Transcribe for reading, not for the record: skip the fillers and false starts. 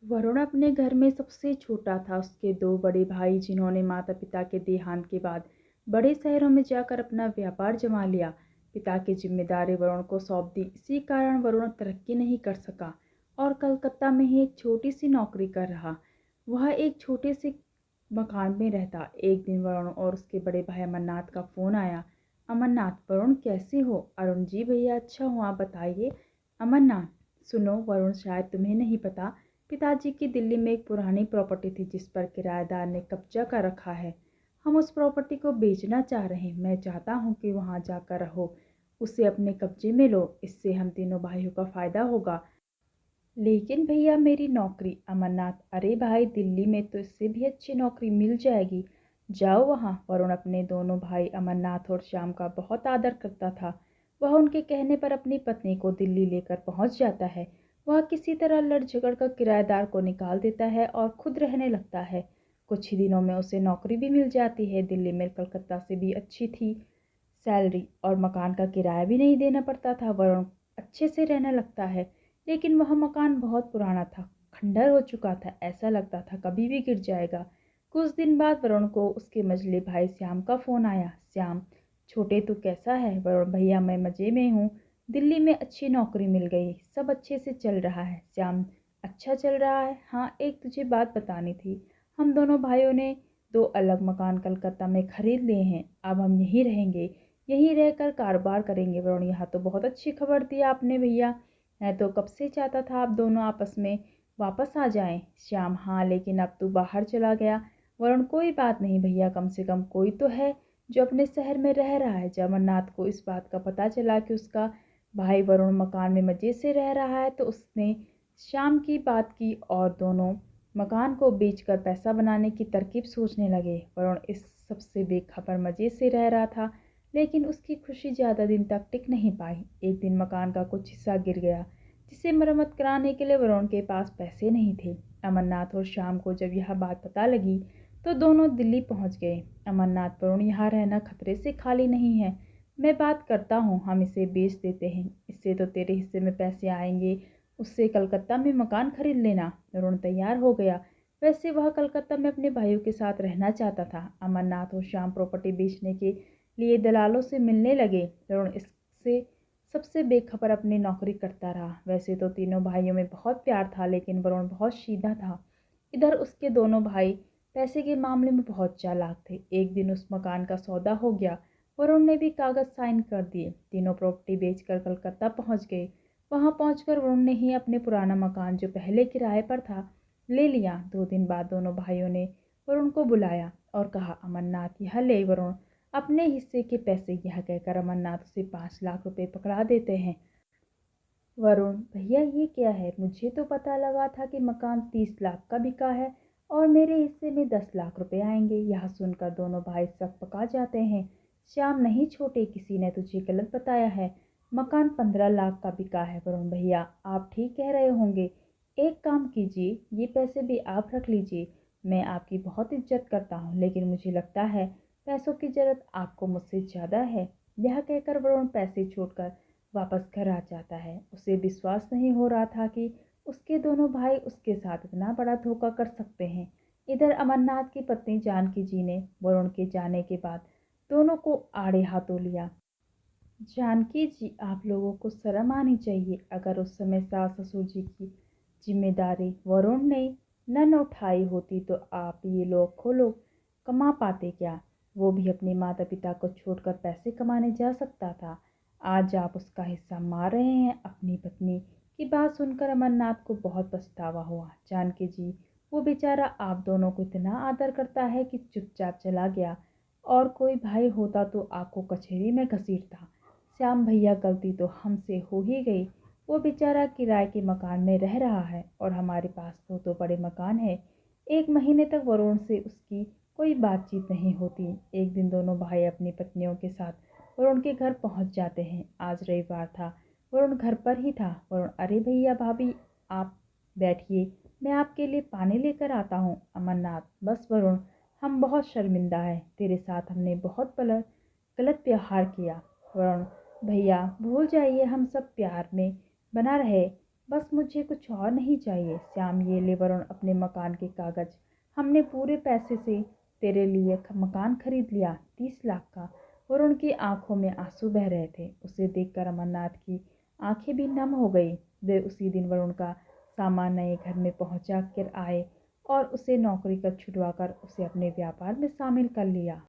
वरुण अपने घर में सबसे छोटा था। उसके दो बड़े भाई जिन्होंने माता पिता के देहांत के बाद बड़े शहरों में जाकर अपना व्यापार जमा लिया। पिता की जिम्मेदारी वरुण को सौंप दी। इसी कारण वरुण तरक्की नहीं कर सका और कलकत्ता में ही एक छोटी सी नौकरी कर रहा। वह एक छोटे से मकान में रहता। एक दिन वरुण और उसके बड़े भाई अमरनाथ का फोन आया। अमरनाथ, वरुण कैसे हो? अरुण जी भैया अच्छा हूँ, आप बताइए। अमरनाथ, सुनो वरुण, शायद तुम्हें नहीं पता, पिताजी की दिल्ली में एक पुरानी प्रॉपर्टी थी जिस पर किराएदार ने कब्जा कर रखा है। हम उस प्रॉपर्टी को बेचना चाह रहे हैं। मैं चाहता हूँ कि वहाँ जाकर रहो, उसे अपने कब्जे में लो। इससे हम तीनों भाइयों का फायदा होगा। लेकिन भैया मेरी नौकरी। अमरनाथ, अरे भाई, दिल्ली में तो इससे भी अच्छी नौकरी मिल जाएगी, जाओ वहाँ। वरुण अपने दोनों भाई अमरनाथ और श्याम का बहुत आदर करता था। वह उनके कहने पर अपनी पत्नी को दिल्ली लेकर पहुँच जाता है। वह किसी तरह लड़ झगड़ कर किराएदार को निकाल देता है और खुद रहने लगता है। कुछ ही दिनों में उसे नौकरी भी मिल जाती है। दिल्ली में कलकत्ता से भी अच्छी थी सैलरी और मकान का किराया भी नहीं देना पड़ता था। वरुण अच्छे से रहने लगता है। लेकिन वह मकान बहुत पुराना था, खंडर हो चुका था। ऐसा लगता था कभी भी गिर जाएगा। कुछ दिन बाद वरुण को उसके मझले भाई श्याम का फोन आया। श्याम, छोटे तू कैसा है? वरुण, भैया मैं मजे में हूँ, दिल्ली में अच्छी नौकरी मिल गई, सब अच्छे से चल रहा है। श्याम, अच्छा चल रहा है? हाँ, एक तुझे बात बतानी थी। हम दोनों भाइयों ने दो अलग मकान कलकत्ता में खरीद लिए हैं। अब हम यहीं रहेंगे, यहीं रहकर कारोबार करेंगे। वरुण, यहाँ तो बहुत अच्छी खबर दी आपने भैया, मैं तो कब से चाहता था आप दोनों आपस में वापस आ जाएं। श्याम, हाँ लेकिन अब तू बाहर चला गया। वरुण, कोई बात नहीं भैया, कम से कम कोई तो है जो अपने शहर में रह रहा है। जब अमरनाथ को इस बात का पता चला कि उसका भाई वरुण मकान में मजे से रह रहा है तो उसने श्याम की बात की और दोनों मकान को बेचकर पैसा बनाने की तरकीब सोचने लगे। वरुण इस सबसे बेखबर मजे से रह रहा था, लेकिन उसकी खुशी ज़्यादा दिन तक टिक नहीं पाई। एक दिन मकान का कुछ हिस्सा गिर गया जिसे मरम्मत कराने के लिए वरुण के पास पैसे नहीं थे। अमरनाथ और श्याम को जब यह बात पता लगी तो दोनों दिल्ली पहुंच गए। अमरनाथ, वरुण यहाँ रहना खतरे से खाली नहीं है। मैं बात करता हूँ, हम इसे बेच देते हैं, इससे तो तेरे हिस्से में पैसे आएंगे, उससे कलकत्ता में मकान खरीद लेना। वरुण तैयार हो गया। वैसे वह कलकत्ता में अपने भाइयों के साथ रहना चाहता था। अमरनाथ और श्याम प्रॉपर्टी बेचने के लिए दलालों से मिलने लगे। वरुण इससे सबसे बेखबर अपनी नौकरी करता रहा। वैसे तो तीनों भाइयों में बहुत प्यार था, लेकिन वरुण बहुत सीधा था। इधर उसके दोनों भाई पैसे के मामले में बहुत चालाक थे। एक दिन उस मकान का सौदा हो गया। वरुण ने भी कागज साइन कर दिए। तीनों प्रॉपर्टी बेचकर कलकत्ता पहुंच गए। वहां पहुंचकर वरुण ने ही अपने पुराना मकान जो पहले किराए पर था ले लिया। 2 दिन बाद दोनों भाइयों ने वरुण को बुलाया और कहा, अमरनाथ यह ले। वरुण अपने हिस्से के पैसे, यह कहकर अमरनाथ उसे 5 लाख रुपए पकड़ा देते हैं। वरुण, भैया ये क्या है? मुझे तो पता लगा था कि मकान 30 लाख का बिका है और मेरे हिस्से में 10 लाख रुपए आएंगे। यह सुनकर दोनों भाई सब पका जाते हैं। श्याम, नहीं छोटे, किसी ने तुझे गलत बताया है, मकान 15 लाख का बिका है। वरुण, भैया आप ठीक कह रहे होंगे, एक काम कीजिए, ये पैसे भी आप रख लीजिए। मैं आपकी बहुत इज्जत करता हूँ, लेकिन मुझे लगता है पैसों की जरूरत आपको मुझसे ज़्यादा है। यह कहकर वरुण पैसे छोड़कर वापस घर आ जाता है। उसे विश्वास नहीं हो रहा था कि उसके दोनों भाई उसके साथ इतना बड़ा धोखा कर सकते हैं। इधर अमरनाथ की पत्नी जानकी जी ने वरुण के जाने के बाद दोनों को आड़े हाथों लिया। जानकी जी, आप लोगों को शर्म आनी चाहिए। अगर उस समय सास ससुर जी की जिम्मेदारी वरुण ने न उठाई होती तो आप ये लोग लोग कमा पाते क्या? वो भी अपने माता पिता को छोड़कर पैसे कमाने जा सकता था। आज आप उसका हिस्सा मार रहे हैं। अपनी पत्नी की बात सुनकर अमरनाथ को बहुत पछतावा हुआ। जानकी जी, वो बेचारा आप दोनों को इतना आदर करता है कि चुपचाप चला गया, और कोई भाई होता तो आपको कचहरी में घसीटता। श्याम भैया, गलती तो हमसे हो ही गई। वो बेचारा किराए के मकान में रह रहा है और हमारे पास तो बड़े मकान है। 1 महीने तक वरुण से उसकी कोई बातचीत नहीं होती। एक दिन दोनों भाई अपनी पत्नियों के साथ वरुण के घर पहुंच जाते हैं। आज रविवार था, वरुण घर पर ही था। वरुण, अरे भैया भाभी आप बैठिए, मैं आपके लिए पानी लेकर आता हूँ। अमरनाथ, बस वरुण, हम बहुत शर्मिंदा हैं, तेरे साथ हमने बहुत गलत व्यवहार किया। वरुण, भैया भूल जाइए, हम सब प्यार में बना रहे, बस मुझे कुछ और नहीं चाहिए। श्याम, ये ले वरुण अपने मकान के कागज। हमने पूरे पैसे से तेरे लिए मकान खरीद लिया, 30 लाख का। वरुण की आंखों में आंसू बह रहे थे। उसे देखकर अमरनाथ की आंखें भी नम हो गई। वे उसी दिन वरुण का सामान नए घर में पहुंचा कर आए और उसे नौकरी का छुड़वाकर उसे अपने व्यापार में शामिल कर लिया।